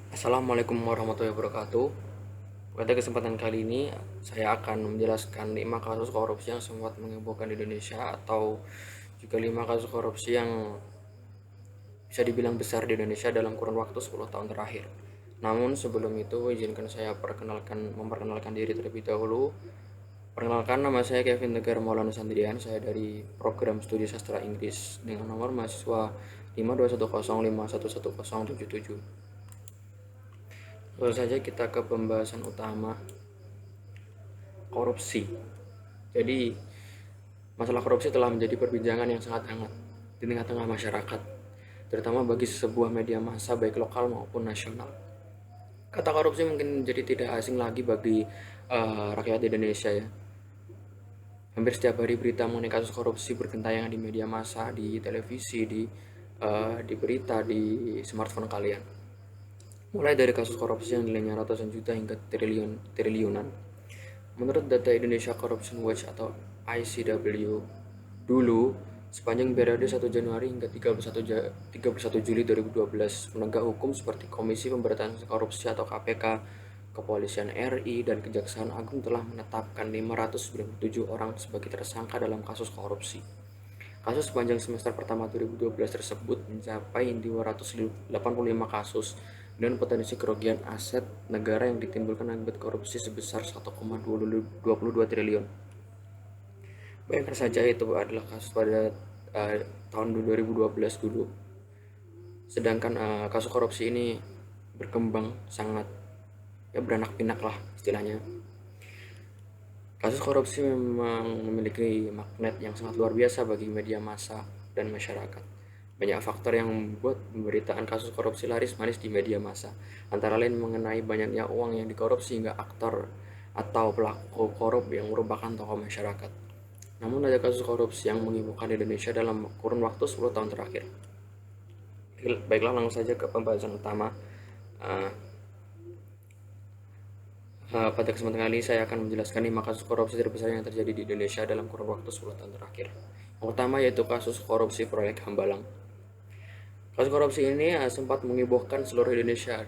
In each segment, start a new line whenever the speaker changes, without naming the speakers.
Assalamualaikum warahmatullahi wabarakatuh. Pada kesempatan kali ini, saya akan menjelaskan 5 kasus korupsi yang sempat menghebohkan di Indonesia atau juga 5 kasus korupsi yang bisa dibilang besar di Indonesia dalam kurun waktu 10 tahun terakhir. Namun sebelum itu, izinkan saya memperkenalkan diri terlebih dahulu. Perkenalkan, nama saya Kevin Tegar Maulana Sandrian. Saya dari program studi sastra Inggris dengan nomor mahasiswa 52105111077. Lalu saja kita ke pembahasan utama, korupsi. Jadi, masalah korupsi telah menjadi perbincangan yang sangat hangat di tengah-tengah masyarakat, terutama bagi sebuah media massa baik lokal maupun nasional. Kata korupsi mungkin jadi tidak asing lagi bagi rakyat Indonesia ya. Hampir setiap hari berita mengenai kasus korupsi bergentayangan di media massa, di televisi, di berita, di smartphone kalian. Mulai dari kasus korupsi yang nilainya ratusan juta hingga triliunan. Menurut data Indonesia Corruption Watch atau ICW, dulu sepanjang periode 1 Januari hingga 31 Juli 2012, penegak hukum seperti Komisi Pemberantasan Korupsi atau KPK, Kepolisian RI, dan Kejaksaan Agung telah menetapkan 597 orang sebagai tersangka dalam kasus korupsi. Kasus sepanjang semester pertama 2012 tersebut mencapai 285 kasus dengan potensi kerugian aset negara yang ditimbulkan akibat korupsi sebesar 1,22 triliun. Bayangkan saja itu adalah kasus pada tahun 2012 dulu. Sedangkan kasus korupsi ini berkembang sangat ya beranak pinak lah istilahnya. Kasus korupsi memang memiliki magnet yang sangat luar biasa bagi media massa dan masyarakat. Banyak faktor yang membuat pemberitaan kasus korupsi laris manis di media massa, antara lain mengenai banyaknya uang yang dikorupsi hingga aktor atau pelaku korup yang merupakan tokoh masyarakat. Namun ada kasus korupsi yang menghebohkan di Indonesia dalam kurun waktu 10 tahun terakhir. Baiklah, langsung saja ke pembahasan utama. Uh, Pada kesempatan kali ini saya akan menjelaskan 5 kasus korupsi terbesar yang terjadi di Indonesia dalam kurun waktu 10 tahun terakhir. Yang pertama yaitu kasus korupsi proyek Hambalang. Kasus korupsi ini sempat menghebohkan seluruh Indonesia,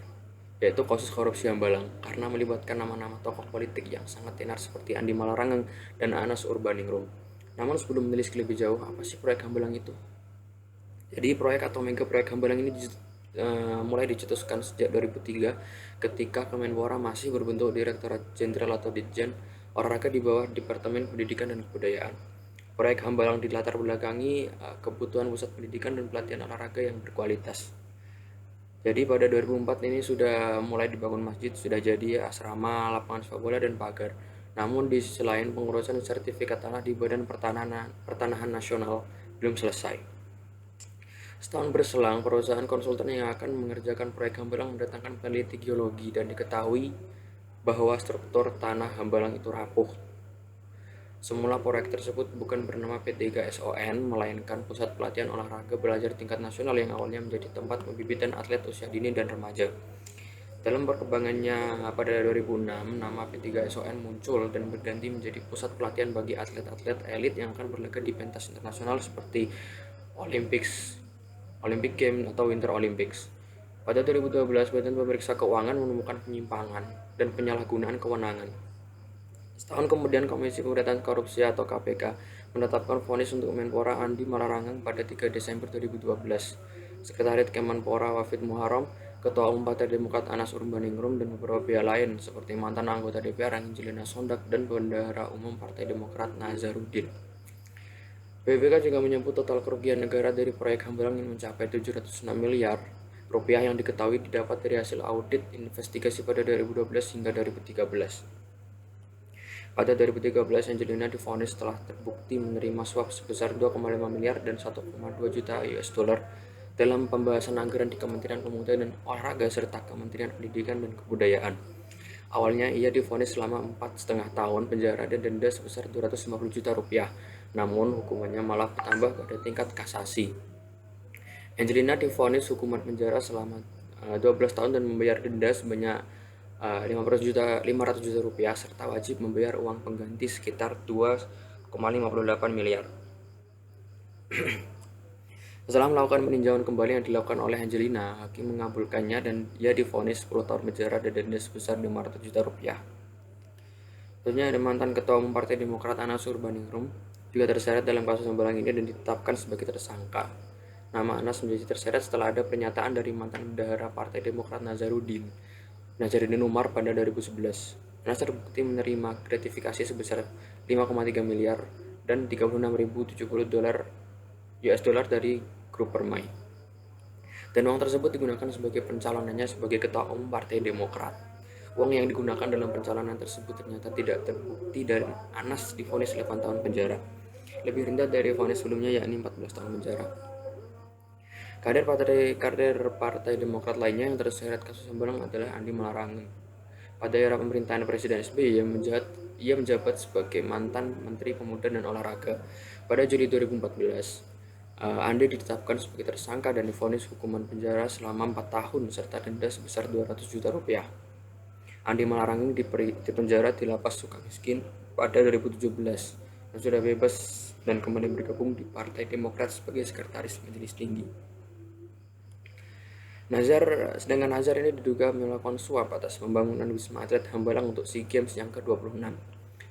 yaitu kasus korupsi Hambalang, karena melibatkan nama-nama tokoh politik yang sangat tenar seperti Andi Malarangeng dan Anas Urbaningrum. Namun sebelum menelisik lebih jauh, apa sih proyek Hambalang itu? Jadi proyek atau mega proyek Hambalang ini mulai dicetuskan sejak 2003 ketika Kemenpora masih berbentuk Direktorat Jenderal atau Ditjen Olahraga di bawah Departemen Pendidikan dan Kebudayaan. Proyek Hambalang dilatar belakangi kebutuhan pusat pendidikan dan pelatihan olahraga yang berkualitas. Jadi pada 2004 ini sudah mulai dibangun masjid, sudah jadi asrama, lapangan sepak bola, dan pagar. Namun di sisi lain pengurusan sertifikat tanah di Badan Pertanahan Nasional belum selesai. Setahun berselang, perusahaan konsultan yang akan mengerjakan proyek Hambalang mendatangkan peneliti geologi dan diketahui bahwa struktur tanah Hambalang itu rapuh. Semula proyek tersebut bukan bernama P3SON, melainkan Pusat Pelatihan Olahraga Belajar Tingkat Nasional yang awalnya menjadi tempat pembibitan atlet usia dini dan remaja. Dalam perkembangannya pada 2006, nama P3SON muncul dan berganti menjadi pusat pelatihan bagi atlet-atlet elit yang akan berlaga di pentas internasional seperti Olympic Games atau Winter Olympics. Pada 2012, Badan Pemeriksa Keuangan menemukan penyimpangan dan penyalahgunaan kewenangan. Setahun kemudian, Komisi Pemberantasan Korupsi atau KPK menetapkan vonis untuk Menpora Andi Malarangeng pada 3 Desember 2012. Sekretariat Kemenpora Wafid Muharram, Ketua Umum Partai Demokrat Anas Urbaningrum, dan beberapa pihak lain seperti mantan anggota DPR Angelina Sondak dan Bendahara Umum Partai Demokrat Nazarudin. BPK juga menyebut total kerugian negara dari proyek Hambalang yang mencapai 706 miliar rupiah yang diketahui didapat dari hasil audit investigasi pada 2012 hingga 2013. Pada 2013, Angelina divonis telah terbukti menerima suap sebesar 2,5 miliar dan 1,2 juta US dollar dalam pembahasan anggaran di Kementerian Pemuda dan Olahraga serta Kementerian Pendidikan dan Kebudayaan. Awalnya ia divonis selama 4,5 tahun penjara dan denda sebesar 250 juta rupiah, namun hukumannya malah bertambah pada tingkat kasasi. Angelina divonis hukuman penjara selama 12 tahun dan membayar denda sebanyak 500 juta rupiah serta wajib membayar uang pengganti sekitar 2,58 miliar. Setelah melakukan peninjauan kembali yang dilakukan oleh Angelina, hakim mengabulkannya dan ia divonis 10 tahun penjara dan denda sebesar 500 juta rupiah. Tentunya ada mantan Ketua Umum Partai Demokrat Anas Urbaningrum juga terseret dalam kasus Hambalang ini dan ditetapkan sebagai tersangka. Nama Anas menjadi terseret setelah ada pernyataan dari mantan bendahara Partai Demokrat Nazaruddin Umar pada 2011. Anas terbukti menerima gratifikasi sebesar 5,3 miliar dan 36.070 dolar US dollar dari grup Permai. Dan uang tersebut digunakan sebagai pencalonannya sebagai Ketua Umum Partai Demokrat. Uang yang digunakan dalam pencalonan tersebut ternyata tidak terbukti dan Anas divonis 8 tahun penjara. Lebih rendah dari vonis sebelumnya yakni 14 tahun penjara. Kader Partai Demokrat lainnya yang terseret kasus Hambalang adalah Andi Malarangeng. Pada era pemerintahan Presiden SBY, ia menjabat sebagai mantan Menteri Pemuda dan Olahraga. Pada Juli 2014, Andi ditetapkan sebagai tersangka dan divonis hukuman penjara selama 4 tahun serta denda sebesar 200 juta rupiah. Andi Malarangeng dipenjara di Lapas Sukamiskin pada 2017 dan sudah bebas dan kembali bergabung di Partai Demokrat sebagai sekretaris Majelis Tinggi. Sedangkan Nazar ini diduga melakukan suap atas pembangunan Wisma Atlet Hambalang untuk SEA Games yang ke-26.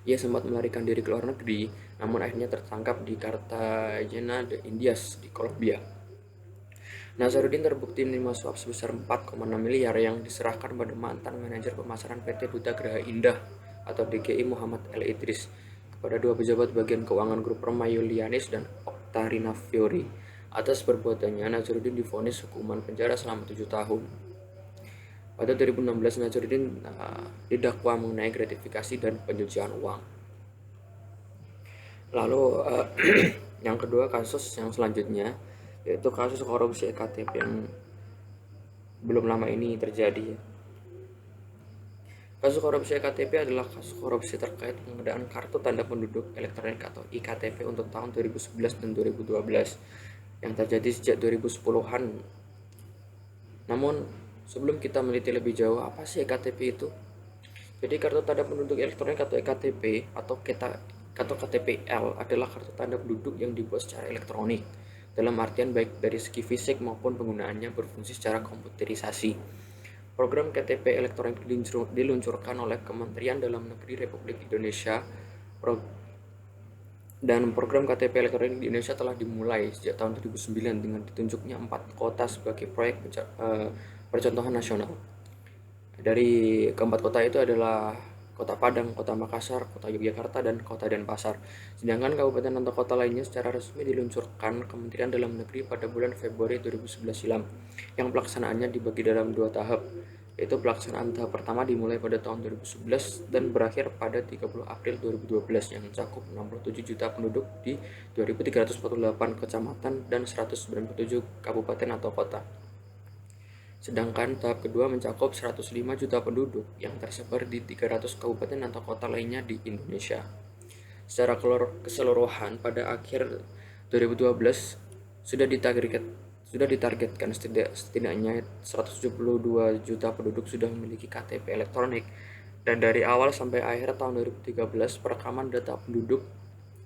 Ia sempat melarikan diri ke luar negeri, namun akhirnya tertangkap di Cartagena de Indias di Kolombia. Nazaruddin terbukti menerima suap sebesar 4,6 miliar yang diserahkan pada mantan manajer pemasaran PT Duta Geraha Indah atau DGI Muhammad L. Idris kepada dua pejabat bagian keuangan grup Permai Yulianis dan Oktarina Fiori. Atas perbuatannya, Nazaruddin divonis hukuman penjara selama 7 tahun. Pada 2016, Nazaruddin didakwa mengenai gratifikasi dan pencucian uang. Lalu yang kedua, kasus yang selanjutnya yaitu kasus korupsi EKTP yang belum lama ini terjadi. Kasus korupsi EKTP adalah kasus korupsi terkait pengadaan kartu tanda penduduk elektronik atau IKTP untuk tahun 2011 dan 2012 yang terjadi sejak 2010-an. Namun, sebelum kita meneliti lebih jauh, apa sih EKTP itu? Jadi, kartu tanda penduduk elektronik atau EKTP atau KTPL adalah kartu tanda penduduk yang dibuat secara elektronik, dalam artian baik dari segi fisik maupun penggunaannya berfungsi secara komputerisasi. Program KTP elektronik diluncurkan oleh Kementerian Dalam Negeri Republik Indonesia dan program KTP elektronik di Indonesia telah dimulai sejak tahun 2009 dengan ditunjuknya 4 kota sebagai proyek percontohan nasional. Dari keempat kota itu adalah Kota Padang, Kota Makassar, Kota Yogyakarta, dan Kota Denpasar. Sedangkan kabupaten atau kota lainnya secara resmi diluncurkan Kementerian Dalam Negeri pada bulan Februari 2011 silam, yang pelaksanaannya dibagi dalam 2 tahap, yaitu pelaksanaan tahap pertama dimulai pada tahun 2011 dan berakhir pada 30 April 2012 yang mencakup 67 juta penduduk di 2.348 kecamatan dan 197 kabupaten atau kota. Sedangkan tahap kedua mencakup 105 juta penduduk yang tersebar di 300 kabupaten atau kota lainnya di Indonesia. Secara keseluruhan pada akhir 2012 sudah ditargetkan setidaknya 172 juta penduduk sudah memiliki KTP elektronik, dan dari awal sampai akhir tahun 2013 perekaman data penduduk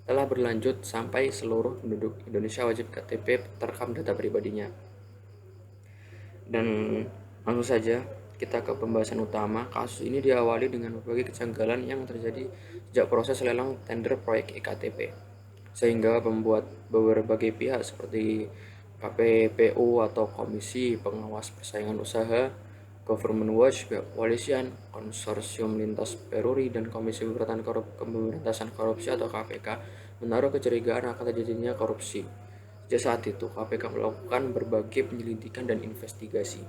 telah berlanjut sampai seluruh penduduk Indonesia wajib KTP terekam data pribadinya. Dan langsung saja kita ke pembahasan utama. Kasus ini diawali dengan berbagai kejanggalan yang terjadi sejak proses lelang tender proyek EKTP, sehingga membuat berbagai pihak seperti KPPU atau Komisi Pengawas Persaingan Usaha, Government Watch, pihak kepolisian, Konsorsium Lintas Peruri, dan Komisi Pemberantasan Korupsi atau KPK menaruh kecurigaan akan terjadinya korupsi. Sejak saat itu, KPK melakukan berbagai penyelidikan dan investigasi.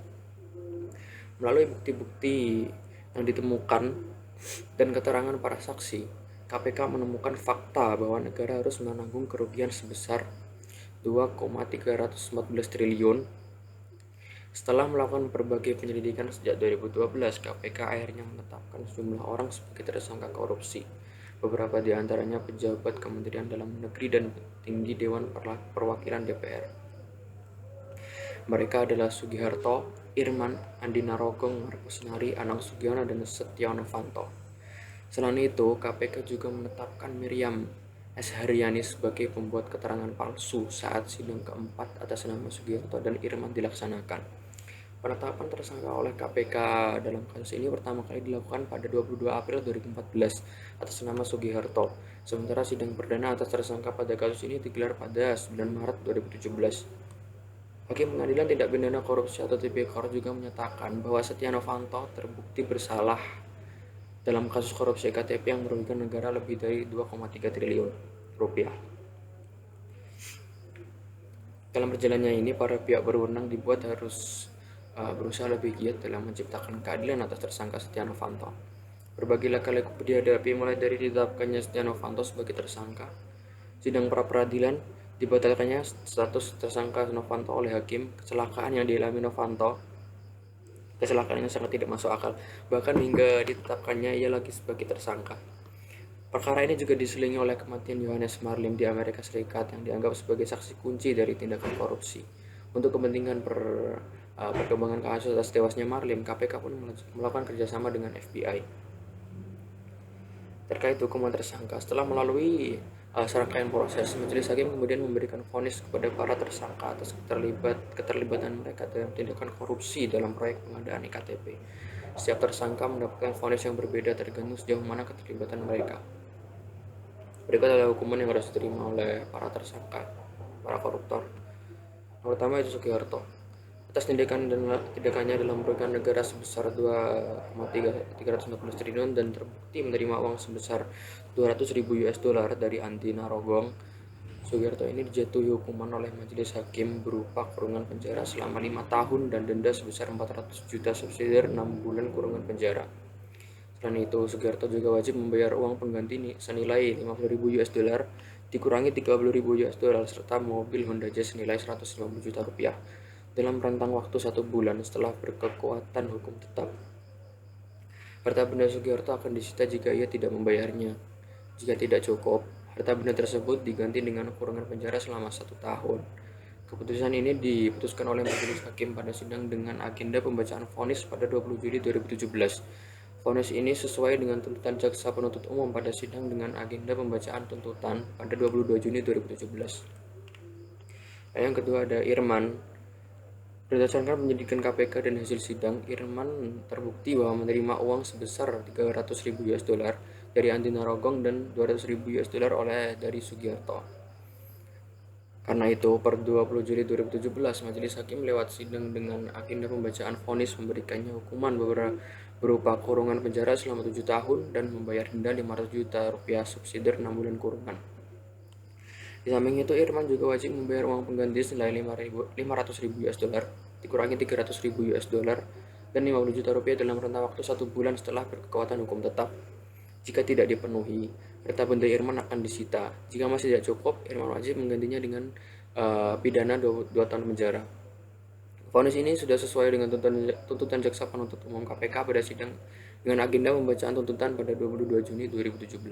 Melalui bukti-bukti yang ditemukan dan keterangan para saksi, KPK menemukan fakta bahwa negara harus menanggung kerugian sebesar 2,314 triliun. Setelah melakukan berbagai penyelidikan sejak 2012, KPK akhirnya menetapkan sejumlah orang sebagai tersangka korupsi. Beberapa di antaranya pejabat Kementerian Dalam Negeri dan petinggi Dewan Perwakilan DPR. Mereka adalah Sugiharto, Irman, Andi Narogong, Markus Nari, Anang Sugiono, dan Setia Novanto. Selain itu, KPK juga menetapkan Miriam S. Haryani sebagai pembuat keterangan palsu saat sidang keempat atas nama Sugiharto dan Irman dilaksanakan. Penetapan tersangka oleh KPK dalam kasus ini pertama kali dilakukan pada 22 April 2014 atas nama Sugiharto. Sementara sidang perdana atas tersangka pada kasus ini digelar pada 9 Maret 2017. Hakim Pengadilan Tindak Pidana Korupsi atau Tipikor juga menyatakan bahwa Setia Novanto terbukti bersalah dalam kasus korupsi KTP yang merugikan negara lebih dari 2,3 triliun rupiah. Dalam perjalanannya ini, para pihak berwenang dibuat harus berusaha lebih giat dalam menciptakan keadilan atas tersangka Setia Novanto. Berbagai lika-liku dihadapi mulai dari ditetapkannya Setia Novanto sebagai tersangka, sidang pra-peradilan, dibatalkannya status tersangka Novanto oleh hakim, kecelakaan yang dialami Novanto, kecelakaan yang sangat tidak masuk akal, bahkan hingga ditetapkannya ia lagi sebagai tersangka. Perkara ini juga diselingi oleh kematian Johannes Marlim di Amerika Serikat yang dianggap sebagai saksi kunci dari tindakan korupsi. Untuk kepentingan perkembangan kasus atas tewasnya Marlim, KPK pun melakukan kerjasama dengan FBI. Terkait hukuman tersangka, setelah melalui serangkaian proses, majelis hakim kemudian memberikan vonis kepada para tersangka atas keterlibatan mereka dalam tindakan korupsi dalam proyek pengadaan iktp. Setiap tersangka mendapatkan vonis yang berbeda tergantung sejauh mana keterlibatan mereka. Berikut adalah hukuman yang harus diterima oleh para tersangka, para koruptor. Yang pertama itu Sugiharto. Atas tindakannya dalam merugikan negara sebesar 2,314 triliun dan terbukti menerima uang sebesar 200.000 US dollar dari Andi Narogong, Sugiharto ini dijatuhi hukuman oleh majelis hakim berupa kurungan penjara selama 5 tahun dan denda sebesar 400 juta subsidiar 6 bulan kurungan penjara. Selain itu, Sugiharto juga wajib membayar uang pengganti senilai 50.000 US dollar dikurangi 30.000 US dollar serta mobil Honda Jazz senilai 150 juta rupiah dalam rentang waktu 1 bulan setelah berkekuatan hukum tetap. Harta benda Sugiharto akan disita jika ia tidak membayarnya. Jika tidak cukup, harta benda tersebut diganti dengan kurungan penjara selama 1 tahun. Keputusan ini diputuskan oleh majelis hakim pada sidang dengan agenda pembacaan vonis pada 20 Juli 2017. Vonis ini sesuai dengan tuntutan jaksa penuntut umum pada sidang dengan agenda pembacaan tuntutan pada 22 Juni 2017. Yang kedua ada Irman. Berdasarkan penyidikan KPK dan hasil sidang, Irman terbukti bahwa menerima uang sebesar 300.000 US dollar dari Andi Narogong dan 200.000 US dollar dari Sugiharto. Karena itu, per 20 Juli 2017, majelis hakim lewat sidang dengan agenda pembacaan vonis memberikannya hukuman berupa kurungan penjara selama 7 tahun dan membayar denda 500 juta rupiah subsidiar 6 bulan kurungan. Di samping itu, Irman juga wajib membayar uang pengganti senilai 500.000 US dollar dikurangi 300.000 US dollar dan 50 juta rupiah dalam rentang waktu 1 bulan setelah berkekuatan hukum tetap. Jika tidak dipenuhi, harta benda Irman akan disita. Jika masih tidak cukup, Irman wajib menggantinya dengan pidana 2 tahun penjara. Vonis ini sudah sesuai dengan tuntutan jaksa penuntut umum KPK pada sidang dengan agenda pembacaan tuntutan pada 22 Juni 2017.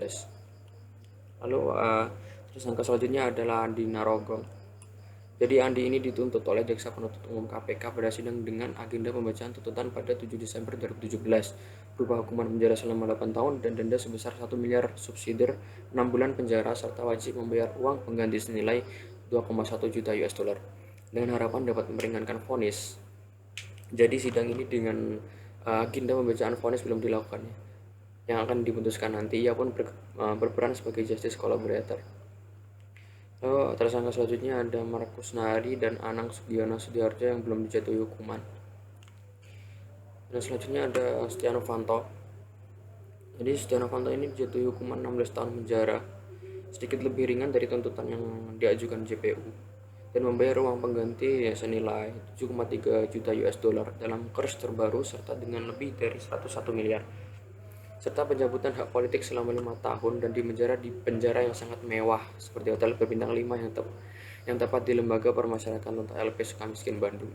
Lalu tersangka selanjutnya adalah Andi Narogong. Jadi Andi ini dituntut oleh jaksa penuntut umum KPK pada sidang dengan agenda pembacaan tuntutan pada 7 Desember 2017 berupa hukuman penjara selama 8 tahun dan denda sebesar 1 miliar subsidiar 6 bulan penjara serta wajib membayar uang pengganti senilai 2,1 juta US dollar dengan harapan dapat meringankan vonis. Jadi sidang ini dengan agenda pembacaan vonis belum dilakukannya. Yang akan diputuskan nanti, ia pun berperan sebagai justice collaborator. Lalu tersangka selanjutnya ada Markus Nari dan Anang Sugiono Sudiharjo yang belum dijatuhi hukuman. Dan selanjutnya ada Setia Novanto. Jadi Setia Novanto ini dijatuhi hukuman 16 tahun penjara, sedikit lebih ringan dari tuntutan yang diajukan JPU, dan membayar uang pengganti senilai 7,3 juta US dollar dalam kurs terbaru serta dengan lebih dari 101 miliar. Serta pencabutan hak politik selama 5 tahun dan di penjara yang sangat mewah seperti hotel berbintang 5 yang tepat di Lembaga Permasyarakatan untuk LP Sukamiskin Bandung.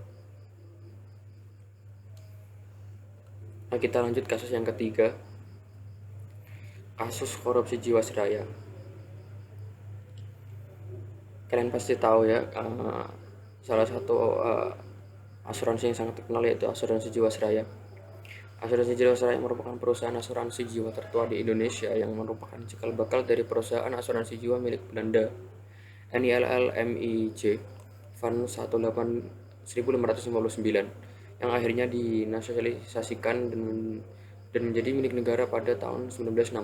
Nah, kita lanjut kasus yang ketiga, kasus korupsi Jiwasraya. Kalian pasti tahu ya, salah satu asuransi yang sangat terkenal yaitu asuransi Jiwasraya. Asuransi Jiwasraya merupakan perusahaan asuransi jiwa tertua di Indonesia yang merupakan cikal bakal dari perusahaan asuransi jiwa milik Belanda, NILLMIJ Fund 1559, yang akhirnya dinasionalisasikan dan menjadi milik negara pada tahun 1960.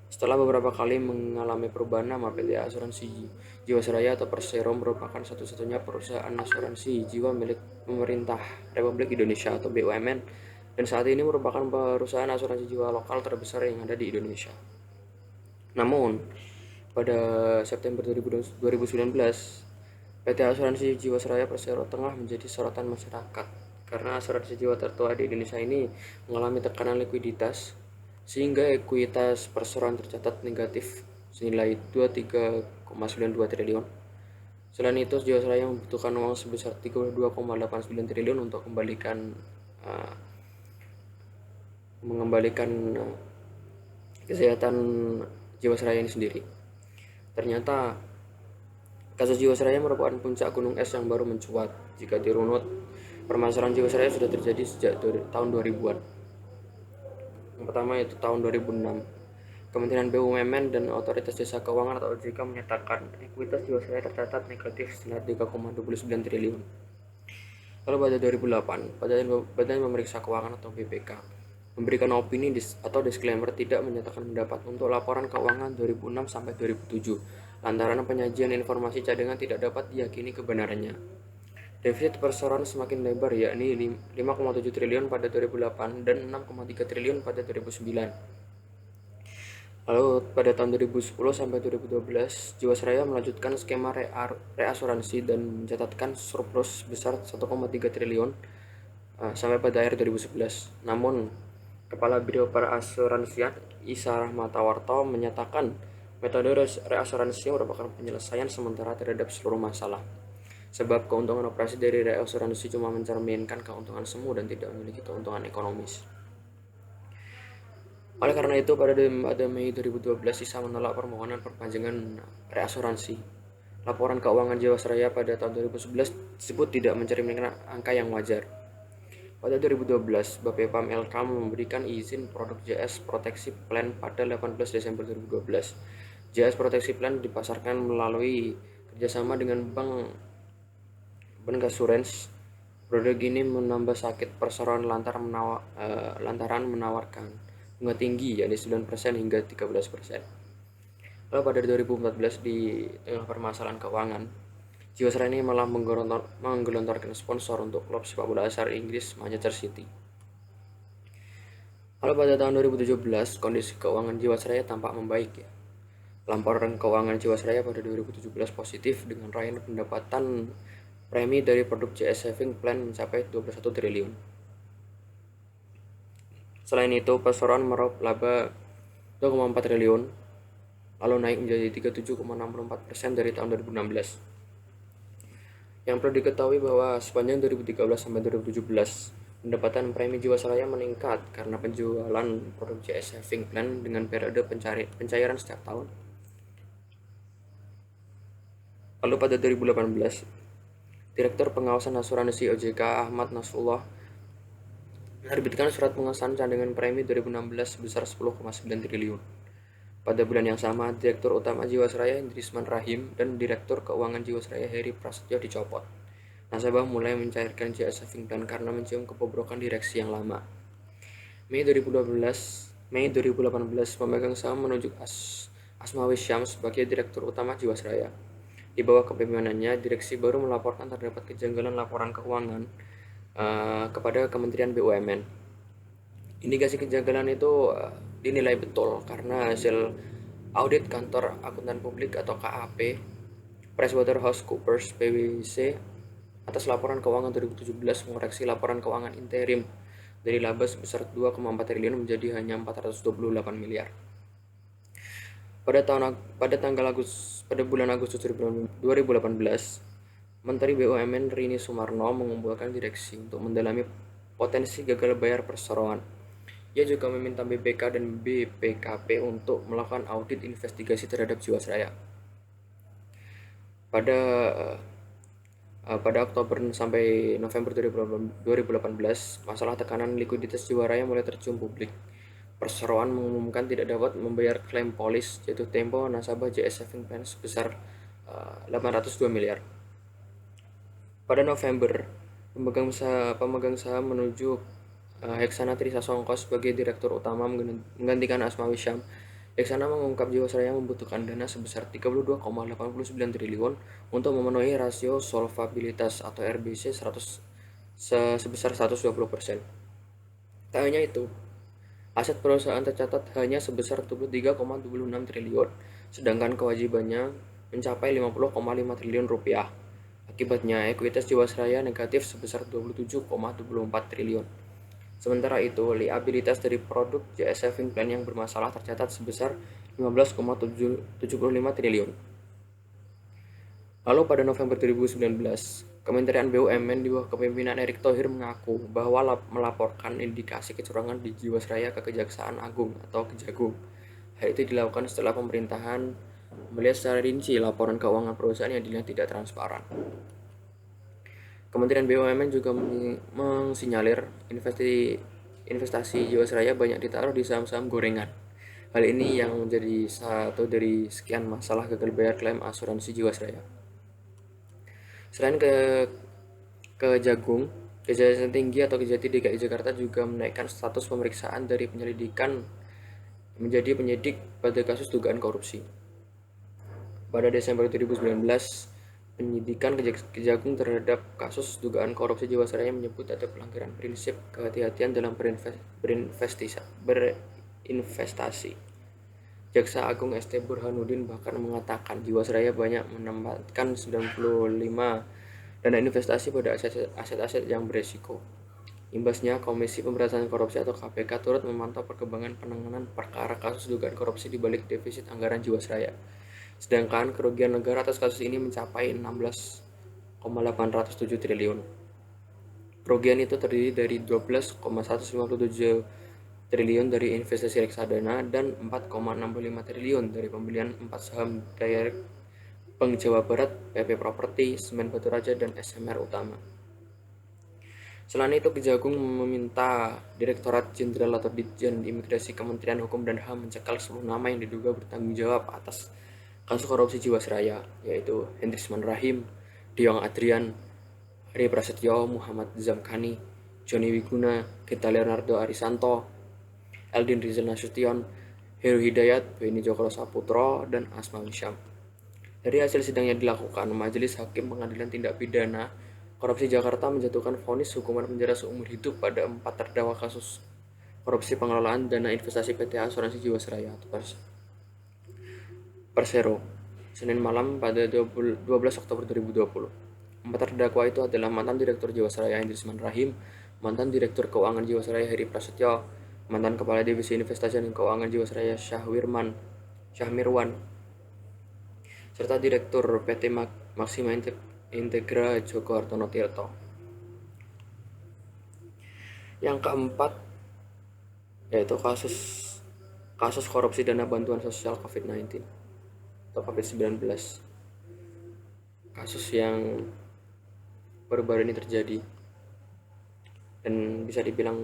Setelah beberapa kali mengalami perubahan nama, PT Asuransi Jiwasraya atau Persero merupakan satu-satunya perusahaan asuransi jiwa milik pemerintah Republik Indonesia atau BUMN, dan saat ini merupakan perusahaan asuransi jiwa lokal terbesar yang ada di Indonesia. Namun, pada September 2019, PT Asuransi Jiwasraya Persero tengah menjadi sorotan masyarakat karena asuransi jiwa tertua di Indonesia ini mengalami tekanan likuiditas sehingga ekuitas perseroan tercatat negatif senilai 23,92 triliun. Selain itu, Jiwasraya membutuhkan uang sebesar 32,89 triliun untuk mengembalikan kesehatan Jiwasraya ini sendiri. Ternyata kasus Jiwasraya merupakan puncak gunung es yang baru mencuat. Jika dirunut, permasalahan Jiwasraya sudah terjadi sejak tahun 2000-an. Yang pertama itu tahun 2006. Kementerian BUMN dan Otoritas Jasa Keuangan atau OJK menyatakan ekuitas Jiwasraya tercatat negatif senilai 3,29 triliun. Lalu pada 2008, Badan Pemeriksa Keuangan atau BPK memberikan opini atau disclaimer tidak menyatakan pendapat untuk laporan keuangan 2006 sampai 2007 lantaran penyajian informasi cadangan tidak dapat diyakini kebenarannya. Defisit perseroan semakin lebar, yakni 5,7 triliun pada 2008 dan 6,3 triliun pada 2009. Lalu pada tahun 2010 sampai 2012, Jiwasraya melanjutkan skema reasuransi dan mencatatkan surplus sebesar 1,3 triliun sampai pada akhir 2011. Namun, Kepala Biro Perasuransian Isa Rahmatawarto menyatakan metode reasuransi merupakan penyelesaian sementara terhadap seluruh masalah. Sebab keuntungan operasi dari reasuransi cuma mencerminkan keuntungan semu dan tidak memiliki keuntungan ekonomis. Oleh karena itu, pada Mei 2012, Isa menolak permohonan perpanjangan reasuransi. Laporan keuangan Jiwasraya pada tahun 2011 tersebut tidak mencerminkan angka yang wajar. Pada 2012, Bapepam Elkam memberikan izin produk JS Proteksi Plan pada 18 Desember 2012. JS Proteksi Plan dipasarkan melalui kerjasama dengan Bank Bancassurance. Produk ini menambah sakit perseroan lantaran menawarkan bunga tinggi, yakni 9% hingga 13%. Lalu pada 2014, di tengah permasalahan keuangan, Jiwasraya ini malah menggelontorkan sponsor untuk klub sepak bola asal Inggris Manchester City. Lalu pada tahun 2017, kondisi keuangan Jiwasraya tampak membaik. Laporan keuangan Jiwasraya pada 2017 positif dengan raihan pendapatan premi dari produk JS Saving Plan mencapai 21 triliun. Selain itu, perseroan meraup laba 2,4 triliun, lalu naik menjadi 37,64% dari tahun 2016. Yang perlu diketahui bahwa sepanjang 2013 sampai 2017, pendapatan premi Jiwasraya meningkat karena penjualan produk JS Saving Plan dengan periode pencairan setiap tahun. Lalu pada 2018, Direktur Pengawasan Asuransi OJK Ahmad Nasrullah menerbitkan surat pengesahan cadangan premi 2016 sebesar 10,9 triliun. Pada bulan yang sama, Direktur Utama Jiwasraya Indrisman Rahim dan Direktur Keuangan Jiwasraya Heri Prasetyo dicopot. Nasabah mulai mencairkan JS Saving Plan karena mencium kebobrokan direksi yang lama. Mei 2018, pemegang saham menunjuk Asmawi Syam sebagai Direktur Utama Jiwasraya. Di bawah kepemimpinannya, direksi baru melaporkan terdapat kejanggalan laporan keuangan kepada Kementerian BUMN. Indikasi kejanggalan itu dinilai betul karena hasil audit kantor akuntan publik atau KAP PricewaterhouseCoopers PwC atas laporan keuangan 2017 mengoreksi laporan keuangan interim dari laba sebesar 2,4 triliun menjadi hanya 428 miliar. Pada bulan Agustus 2018, Menteri BUMN Rini Sumarno mengumpulkan direksi untuk mendalami potensi gagal bayar perseroan. Ia juga meminta BPK dan BPKP untuk melakukan audit investigasi terhadap Jiwasraya. Pada Pada Oktober sampai November 2018, masalah tekanan likuiditas Jiwasraya mulai tercium publik. Perseroan mengumumkan tidak dapat membayar klaim polis jatuh tempo nasabah JS Saving Plan sebesar 802 miliar. Pada November, pemegang saham menuju Heksana Trisasongko sebagai direktur utama menggantikan Asma Wisham. Heksana mengungkap Jiwasraya membutuhkan dana sebesar 32,89 triliun untuk memenuhi rasio solvabilitas atau RBC sebesar 120%. Tak hanya itu, aset perusahaan tercatat hanya sebesar 23,26 triliun, sedangkan kewajibannya mencapai 50,5 triliun rupiah. Akibatnya, ekuitas Jiwasraya negatif sebesar 27,24 triliun. Sementara itu, liabilitas dari produk JS Saving Plan yang bermasalah tercatat sebesar 15,75 triliun. Lalu pada November 2019, Kementerian BUMN di bawah kepemimpinan Erick Thohir mengaku bahwa melaporkan indikasi kecurangan di Jiwasraya ke Kejaksaan Agung atau Kejagung. Hal itu dilakukan setelah pemerintahan melihat secara rinci laporan keuangan perusahaan yang dinilai tidak transparan. Kementerian BUMN juga mensinyalir investasi Jiwasraya banyak ditaruh di saham-saham gorengan. Hal ini yang menjadi satu dari sekian masalah gagal bayar klaim asuransi Jiwasraya. Selain Kejagung, Kejaksaan Tinggi atau Kejati DKI Jakarta juga menaikkan status pemeriksaan dari penyelidikan menjadi penyidik pada kasus dugaan korupsi. Pada Desember 2019, penyidikan Kejagung terhadap kasus dugaan korupsi Jiwasraya menyebut ada pelanggaran prinsip kehati-hatian dalam berinvestasi. Jaksa Agung ST Burhanuddin bahkan mengatakan Jiwasraya banyak menempatkan 95 dana investasi pada aset-aset yang beresiko. Imbasnya, Komisi Pemberantasan Korupsi atau KPK turut memantau perkembangan penanganan perkara kasus dugaan korupsi di balik defisit anggaran Jiwasraya. Sedangkan kerugian negara atas kasus ini mencapai 16,807 triliun. Kerugian itu terdiri dari 12,157 triliun dari investasi reksadana dan 4,65 triliun dari pembelian 4 saham direct Bank Jawa Barat, PP Properti, Semen Batu Raja, dan SMR Utama. Selain itu, Kejagung meminta Direktorat Jenderal atau Ditjen Imigrasi Kementerian Hukum dan HAM mencekal seluruh nama yang diduga bertanggung jawab atas kasus korupsi Jiwasraya, yaitu Hendrisman Rahim, Diong Adrian, Hari Prasetyo, Muhammad Zamkani, Joni Wiguna, Gita Leonardo Arisanto, Eldin Rizal Nasution, Heru Hidayat, Beni Jokro Saputro, dan Asma Wisham. Dari hasil sidang yang dilakukan, Majelis Hakim Pengadilan Tindak Pidana Korupsi Jakarta menjatuhkan vonis hukuman penjara seumur hidup pada 4 terdakwa kasus korupsi pengelolaan dana investasi PT Asuransi Jiwasraya atau Persero, Senin malam pada 12 Oktober 2020. 4 terdakwa itu adalah mantan Direktur Jiwasraya Hendrisman Rahim, mantan Direktur Keuangan Jiwasraya Heri Prasetyo, mantan Kepala Divisi Investasi dan Keuangan Jiwasraya Syahmirwan, serta Direktur PT Maksima Integra Joko Hartono Tirto. Yang keempat yaitu kasus korupsi dana bantuan sosial COVID-19 atau COVID-19. Kasus yang baru-baru ini terjadi dan bisa dibilang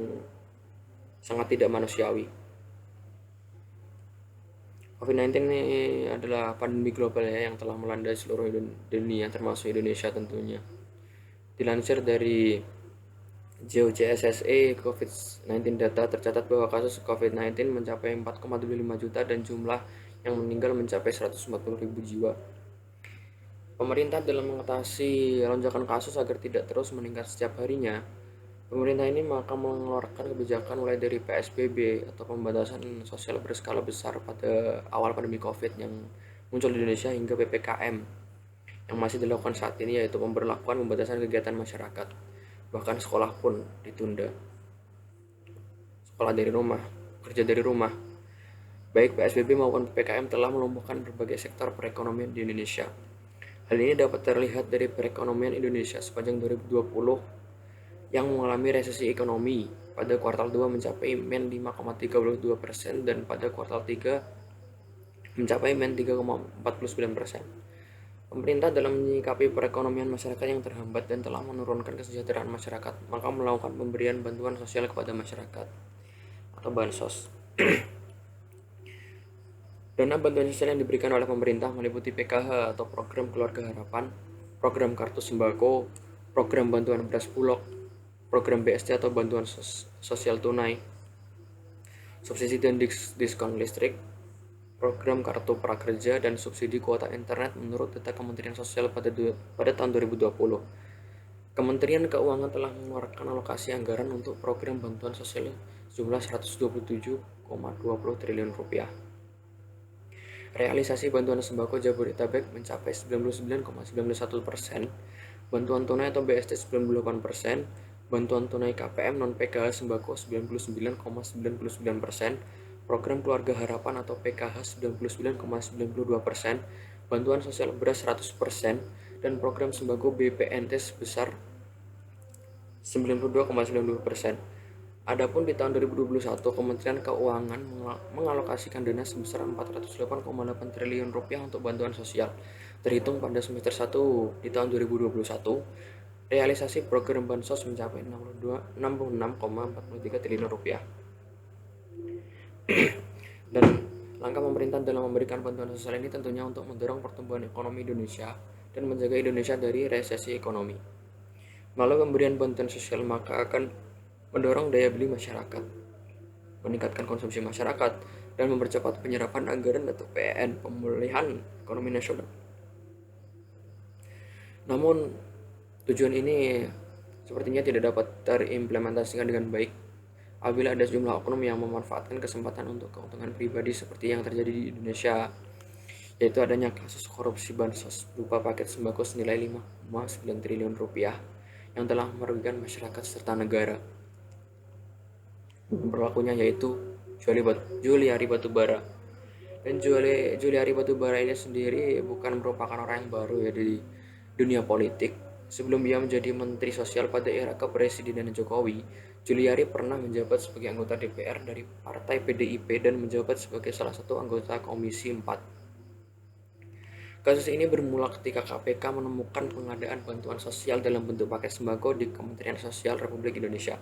sangat tidak manusiawi. COVID-19 ini adalah pandemi global ya yang telah melanda seluruh dunia termasuk Indonesia tentunya. Dilansir dari JOCSSE, COVID-19 data tercatat bahwa kasus COVID-19 mencapai 4,75 juta dan jumlah yang meninggal mencapai 140.000 jiwa. Pemerintah dalam mengatasi lonjakan kasus agar tidak terus meningkat setiap harinya, pemerintah ini maka mengeluarkan kebijakan mulai dari PSBB atau pembatasan sosial berskala besar pada awal pandemi COVID yang muncul di Indonesia hingga PPKM yang masih dilakukan saat ini, yaitu pemberlakuan pembatasan kegiatan masyarakat. Bahkan sekolah pun ditunda. Sekolah dari rumah, kerja dari rumah. Baik PSBB maupun PPKM telah melumpuhkan berbagai sektor perekonomian di Indonesia. Hal ini dapat terlihat dari perekonomian Indonesia sepanjang 2020 yang mengalami resesi ekonomi. Pada kuartal 2 mencapai min 5,32% dan pada kuartal 3 mencapai min 3,49%. Pemerintah dalam menyikapi perekonomian masyarakat yang terhambat dan telah menurunkan kesejahteraan masyarakat, maka melakukan pemberian bantuan sosial kepada masyarakat atau bansos. Dana bantuan sosial yang diberikan oleh pemerintah meliputi PKH atau Program Keluarga Harapan, Program Kartu Sembako, Program Bantuan Beras Bulog, Program BST atau Bantuan Sosial Tunai, subsidi dan diskon listrik, program Kartu Prakerja, dan subsidi kuota internet menurut data Kementerian Sosial pada tahun 2020. Kementerian Keuangan telah mengeluarkan alokasi anggaran untuk program bantuan sosial sejumlah 127,20 triliun rupiah. Realisasi bantuan sembako Jabodetabek mencapai 99,91%, bantuan tunai atau BST 98%, bantuan tunai KPM non-PKH sembako 99,99%, program Keluarga Harapan atau PKH 99,92%, bantuan sosial beras 100%, dan program sembako BPNT sebesar 92,92%. Adapun di tahun 2021, Kementerian Keuangan mengalokasikan dana sebesar 408,8 triliun rupiah untuk bantuan sosial. Terhitung pada semester 1 di tahun 2021, realisasi program bansos mencapai 66,43 triliun rupiah. Dan langkah pemerintah dalam memberikan bantuan sosial ini tentunya untuk mendorong pertumbuhan ekonomi Indonesia dan menjaga Indonesia dari resesi ekonomi. Melalui pemberian bantuan sosial maka akan mendorong daya beli masyarakat, meningkatkan konsumsi masyarakat, dan mempercepat penyerapan anggaran atau PEN, pemulihan ekonomi nasional. Namun, tujuan ini sepertinya tidak dapat terimplementasikan dengan baik apabila ada sejumlah oknum yang memanfaatkan kesempatan untuk keuntungan pribadi seperti yang terjadi di Indonesia, yaitu adanya kasus korupsi bansos berupa paket sembako senilai 5,9 triliun rupiah yang telah merugikan masyarakat serta negara. Berlakunya yaitu Juliari Batubara. Dan Juliari Batubara ini sendiri bukan merupakan orang yang baru ya di dunia politik. Sebelum ia menjadi Menteri Sosial pada era kepresidenan Jokowi, Juliari pernah menjabat sebagai anggota DPR dari Partai PDIP dan menjabat sebagai salah satu anggota Komisi 4. Kasus ini bermula ketika KPK menemukan pengadaan bantuan sosial dalam bentuk paket sembako di Kementerian Sosial Republik Indonesia.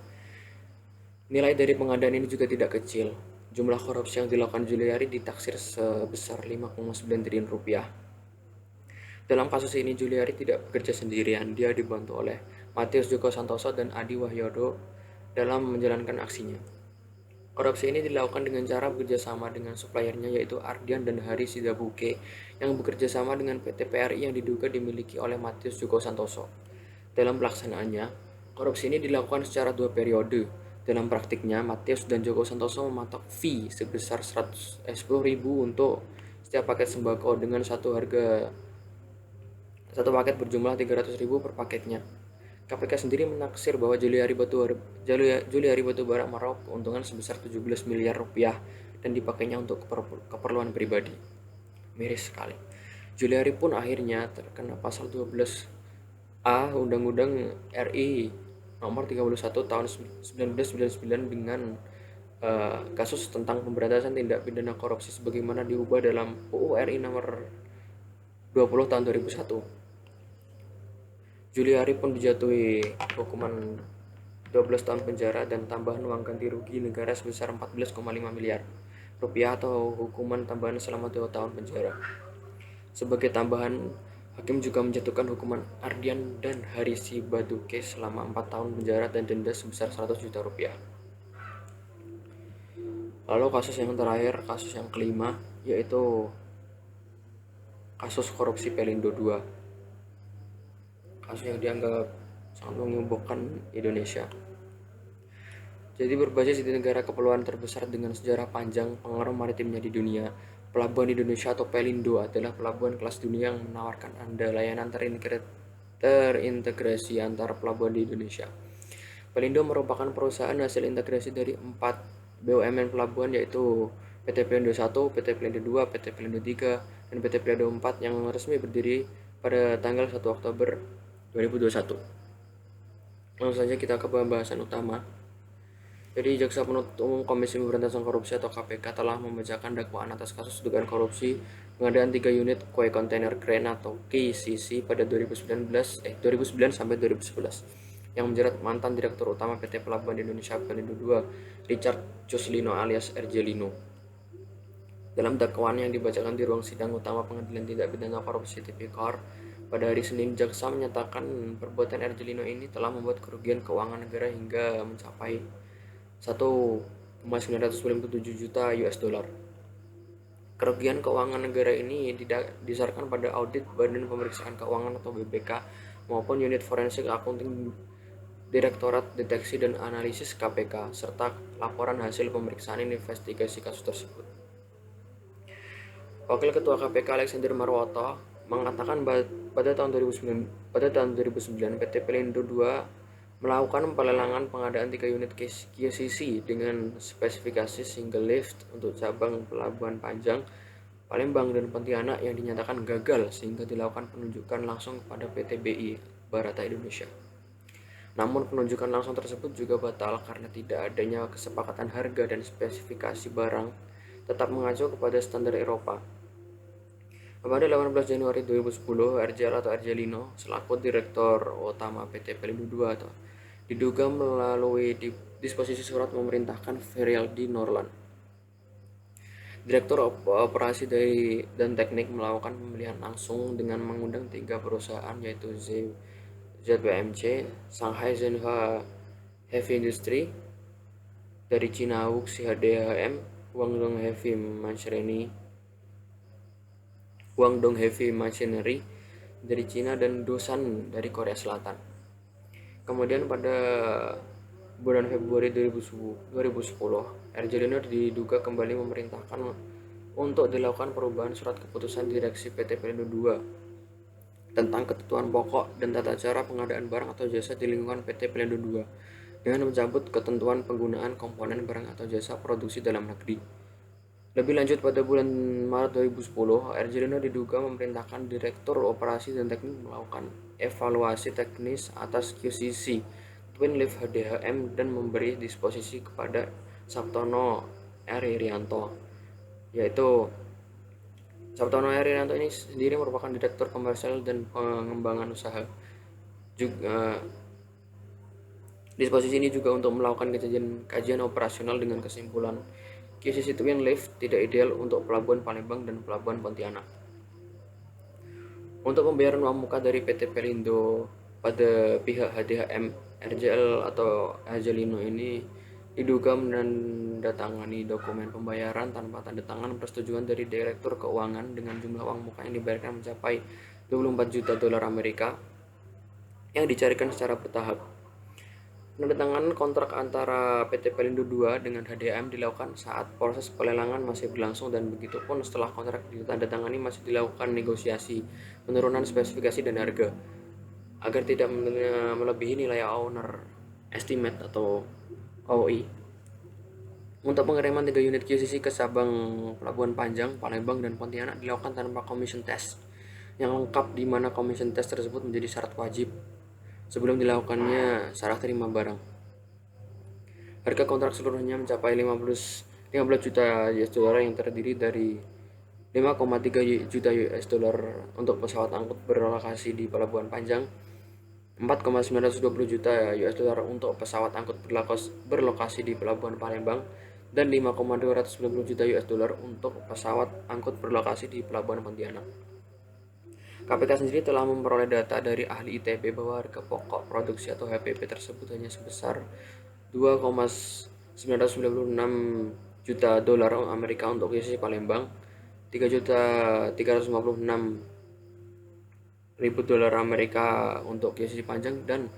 Nilai dari pengadaan ini juga tidak kecil. Jumlah korupsi yang dilakukan Juliari ditaksir sebesar 5,9 triliun rupiah. Dalam kasus ini Juliari tidak bekerja sendirian, dia dibantu oleh Matius Joko Santoso dan Adi Wahyono dalam menjalankan aksinya. Korupsi ini dilakukan dengan cara bekerja sama dengan suppliernya yaitu Ardian dan Hari Sidabuke yang bekerja sama dengan PT PRI yang diduga dimiliki oleh Matius Joko Santoso. Dalam pelaksanaannya, korupsi ini dilakukan secara 2 periode. Dalam praktiknya, Matius dan Joko Santoso mematok fee sebesar 10.000 untuk setiap paket sembako dengan satu paket berjumlah 300.000 per paketnya. KPK sendiri menaksir bahwa Juliari Batubara meraup keuntungan sebesar 17 miliar rupiah dan dipakainya untuk keperluan pribadi. Miris sekali. Juliari pun akhirnya terkena pasal 12A Undang-Undang RI nomor 31 tahun 1999 dengan kasus tentang pemberantasan tindak pidana korupsi sebagaimana diubah dalam UU RI nomor 20 tahun 2001. Juliari pun dijatuhi hukuman 12 tahun penjara dan tambahan uang ganti rugi negara sebesar 14,5 miliar rupiah atau hukuman tambahan selama 2 tahun penjara. Sebagai tambahan, hakim juga menjatuhkan hukuman Ardian dan Hari Sidabuke selama 4 tahun penjara dan denda sebesar 100 juta rupiah. Lalu kasus yang terakhir, kasus yang kelima, yaitu kasus korupsi Pelindo II. Kasus yang dianggap sangat mengemukakan Indonesia. Jadi berbasis di negara kepulauan terbesar dengan sejarah panjang pengaruh maritimnya di dunia, Pelabuhan Indonesia atau Pelindo adalah pelabuhan kelas dunia yang menawarkan Anda layanan terintegrasi antar pelabuhan di Indonesia. Pelindo merupakan perusahaan hasil integrasi dari 4 BUMN pelabuhan yaitu PT Pelindo 1, PT Pelindo 2, PT Pelindo 3, dan PT Pelindo 4 yang resmi berdiri pada tanggal 1 Oktober 2021. Langsung saja kita ke pembahasan utama. Jadi Jaksa Penuntut Umum Komisi Pemberantasan Korupsi atau KPK telah membacakan dakwaan atas kasus dugaan korupsi pengadaan 3 unit kue kontainer crane atau KCC pada 2009 sampai 2011 yang menjerat mantan Direktur Utama PT Pelabuhan Indonesia Pelindo II, Richard Joslino alias RJ Lino. Dalam dakwaan yang dibacakan di ruang sidang utama Pengadilan Tindak Pidana Korupsi Tipikor pada hari Senin, jaksa menyatakan perbuatan RJ Lino ini telah membuat kerugian keuangan negara hingga mencapai 1,997 juta US dollar. Kerugian keuangan negara ini didasarkan pada audit Badan Pemeriksaan Keuangan atau BPK maupun unit forensik accounting Direktorat Deteksi dan Analisis KPK serta laporan hasil pemeriksaan investigasi kasus tersebut. Wakil Ketua KPK Alexander Marwoto mengatakan pada tahun 2009 PT Pelindo II melakukan pelelangan pengadaan 3 unit KCC dengan spesifikasi single lift untuk cabang Pelabuhan Panjang, Palembang, dan Pontianak yang dinyatakan gagal sehingga dilakukan penunjukan langsung kepada PT BI Barata Indonesia. Namun penunjukan langsung tersebut juga batal karena tidak adanya kesepakatan harga dan spesifikasi barang tetap mengacu kepada standar Eropa. Pada 18 Januari 2010, RJL atau RJ Lino selaku Direktur Utama PT Pelindo II diduga melalui disposisi surat memerintahkan Feryaldi Norlan, Direktur Operasi dan Teknik, melakukan pembelian langsung dengan mengundang 3 perusahaan yaitu ZPMC, Shanghai Zhenhua Heavy Industry, dari Cina Wuxi HDHM, Guangdong Heavy Machinery dari Cina, dan Dosan dari Korea Selatan. Kemudian pada bulan Februari 2010, RJ Lino diduga kembali memerintahkan untuk dilakukan perubahan surat keputusan direksi PT Pelindo II tentang ketentuan pokok dan tata cara pengadaan barang atau jasa di lingkungan PT Pelindo II dengan mencabut ketentuan penggunaan komponen barang atau jasa produksi dalam negeri. Lebih lanjut, pada bulan Maret 2010, RJ Lino diduga memerintahkan Direktur Operasi dan Teknik melakukan evaluasi teknis atas QCC Twin Lift HDHM dan memberi disposisi kepada Sabtono R. Irianto, yaitu Sabtono R. Irianto ini sendiri merupakan Direktur Komersial dan Pengembangan Usaha. Disposisi ini juga untuk melakukan kajian operasional dengan kesimpulan QCC Twin Lift tidak ideal untuk Pelabuhan Palembang dan Pelabuhan Pontianak. Untuk pembayaran uang muka dari PT Pelindo pada pihak HDHM, RJL atau RJ Lino ini diduga menandatangani dokumen pembayaran tanpa tanda tangan persetujuan dari Direktur Keuangan dengan jumlah uang muka yang dibayarkan mencapai 24 juta dolar Amerika yang dicarikan secara bertahap. Penandatanganan kontrak antara PT Pelindo II dengan HDHM dilakukan saat proses pelelangan masih berlangsung, dan begitupun setelah kontrak ditandatangani masih dilakukan negosiasi penurunan spesifikasi dan harga agar tidak melebihi nilai owner estimate atau OI. Untuk pengiriman 3 unit QCC ke cabang Pelabuhan Panjang, Palembang, dan Pontianak dilakukan tanpa commission test yang lengkap, di mana commission test tersebut menjadi syarat wajib sebelum dilakukannya serah terima barang. Harga kontrak seluruhnya mencapai 15 juta US dollar yang terdiri dari 5,3 juta US dollar untuk pesawat angkut berlokasi di Pelabuhan Panjang, 4,920 juta US dollar untuk pesawat angkut berlokasi di Pelabuhan Palembang, dan 5,290 juta US dollar untuk pesawat angkut berlokasi di Pelabuhan Pontianak. KPK sendiri telah memperoleh data dari ahli ITB bahwa harga pokok produksi atau HPP tersebut hanya sebesar 2,996 juta dolar Amerika untuk QCC Palembang, 3.356.000 dolar Amerika untuk QCC Panjang, dan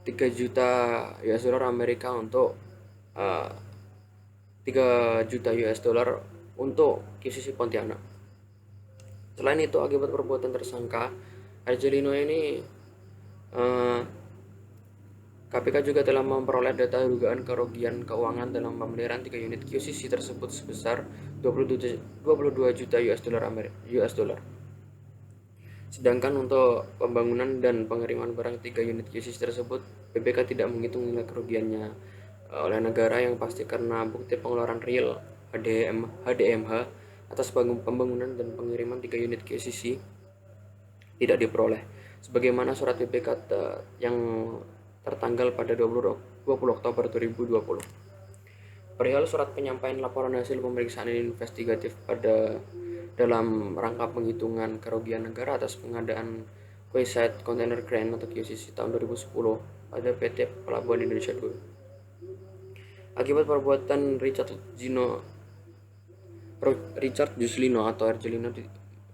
3 juta US dollar Amerika untuk 3 juta US dollar untuk QCC Pontianak. Selain itu, akibat perbuatan tersangka RJ Lino ini, KPK juga telah memperoleh data dugaan kerugian keuangan dalam pemeliharaan 3 unit QCC tersebut sebesar 22 juta US dollar. Sedangkan untuk pembangunan dan pengiriman barang 3 unit QCC tersebut, BPK tidak menghitung nilai kerugiannya oleh negara yang pasti karena bukti pengeluaran real HDMH atas pembangunan dan pengiriman 3 unit QCC tidak diperoleh, sebagaimana surat BPK yang tertanggal pada 20 Oktober 2020. Perihal surat penyampaian laporan hasil pemeriksaan investigatif dalam rangka penghitungan kerugian negara atas pengadaan Quayside Container Crane atau QCC tahun 2010 pada PT Pelabuhan Indonesia 2. Akibat perbuatan Richard Juslino atau Erjelino,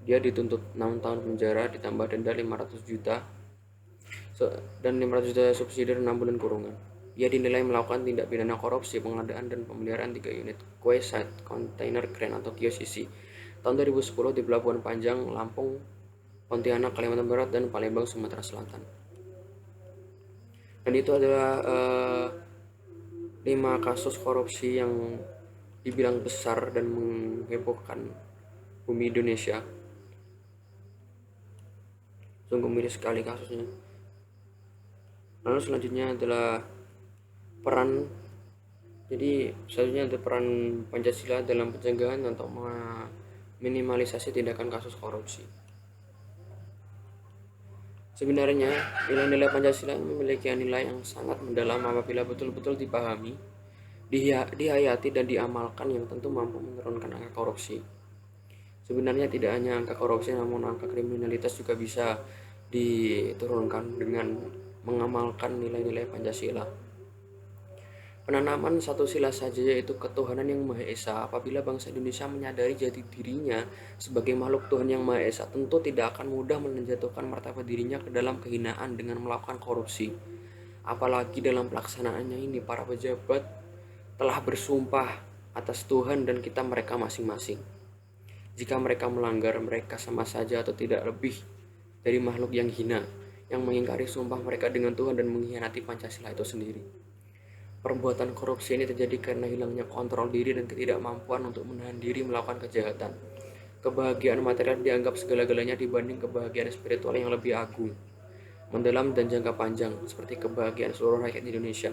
dia dituntut 6 tahun penjara ditambah denda 500 juta dan 500 juta subsidi 6 bulan kurungan. Ia dinilai melakukan tindak pidana korupsi pengadaan dan pemeliharaan 3 unit Quayside Container Crane atau QCC tahun 2010 di Pelabuhan Panjang, Lampung, Pontianak, Kalimantan Barat, dan Palembang, Sumatera Selatan. Dan itu adalah 5 kasus korupsi yang dibilang besar dan menghebohkan bumi Indonesia. Sungguh miris sekali kasusnya. Lalu selanjutnya adalah peran Pancasila dalam pencegahan untuk meminimalisasi tindakan kasus korupsi. Sebenarnya nilai-nilai Pancasila memiliki nilai yang sangat mendalam apabila betul-betul dipahami, dihayati dan diamalkan, yang tentu mampu menurunkan angka korupsi. Sebenarnya tidak hanya angka korupsi, namun angka kriminalitas juga bisa diturunkan dengan mengamalkan nilai-nilai Pancasila. Penanaman satu sila saja, yaitu ketuhanan yang Maha Esa. Apabila bangsa Indonesia menyadari jati dirinya sebagai makhluk Tuhan yang Maha Esa, tentu tidak akan mudah menjatuhkan martabat dirinya ke dalam kehinaan dengan melakukan korupsi. Apalagi dalam pelaksanaannya ini, para pejabat telah bersumpah atas Tuhan dan kita mereka masing-masing. Jika mereka melanggar, mereka sama saja atau tidak lebih dari makhluk yang hina, yang mengingkari sumpah mereka dengan Tuhan dan mengkhianati Pancasila itu sendiri. Perbuatan korupsi ini terjadi karena hilangnya kontrol diri dan ketidakmampuan untuk menahan diri melakukan kejahatan. Kebahagiaan material dianggap segala-galanya dibanding kebahagiaan spiritual yang lebih agung, mendalam dan jangka panjang, seperti kebahagiaan seluruh rakyat Indonesia.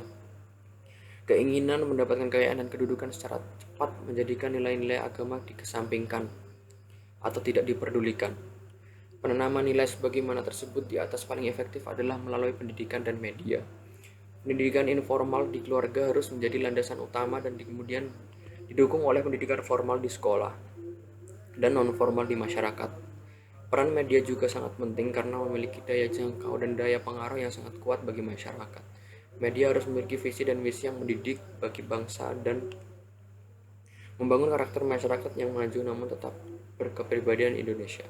Keinginan mendapatkan kekayaan dan kedudukan secara cepat menjadikan nilai-nilai agama dikesampingkan atau tidak diperdulikan. Penanaman nilai sebagaimana tersebut di atas paling efektif adalah melalui pendidikan dan media. Pendidikan informal di keluarga harus menjadi landasan utama dan kemudian didukung oleh pendidikan formal di sekolah dan non-formal di masyarakat. Peran media juga sangat penting karena memiliki daya jangkau dan daya pengaruh yang sangat kuat bagi masyarakat. Media harus memiliki visi dan misi yang mendidik bagi bangsa dan membangun karakter masyarakat yang maju namun tetap berkepribadian Indonesia.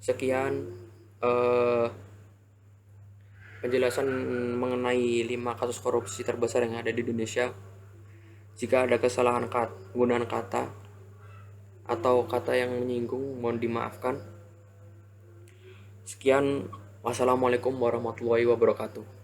Sekian penjelasan mengenai 5 kasus korupsi terbesar yang ada di Indonesia. Jika ada kesalahan penggunaan kata atau kata yang menyinggung, mohon dimaafkan. Sekian, wassalamualaikum warahmatullahi wabarakatuh.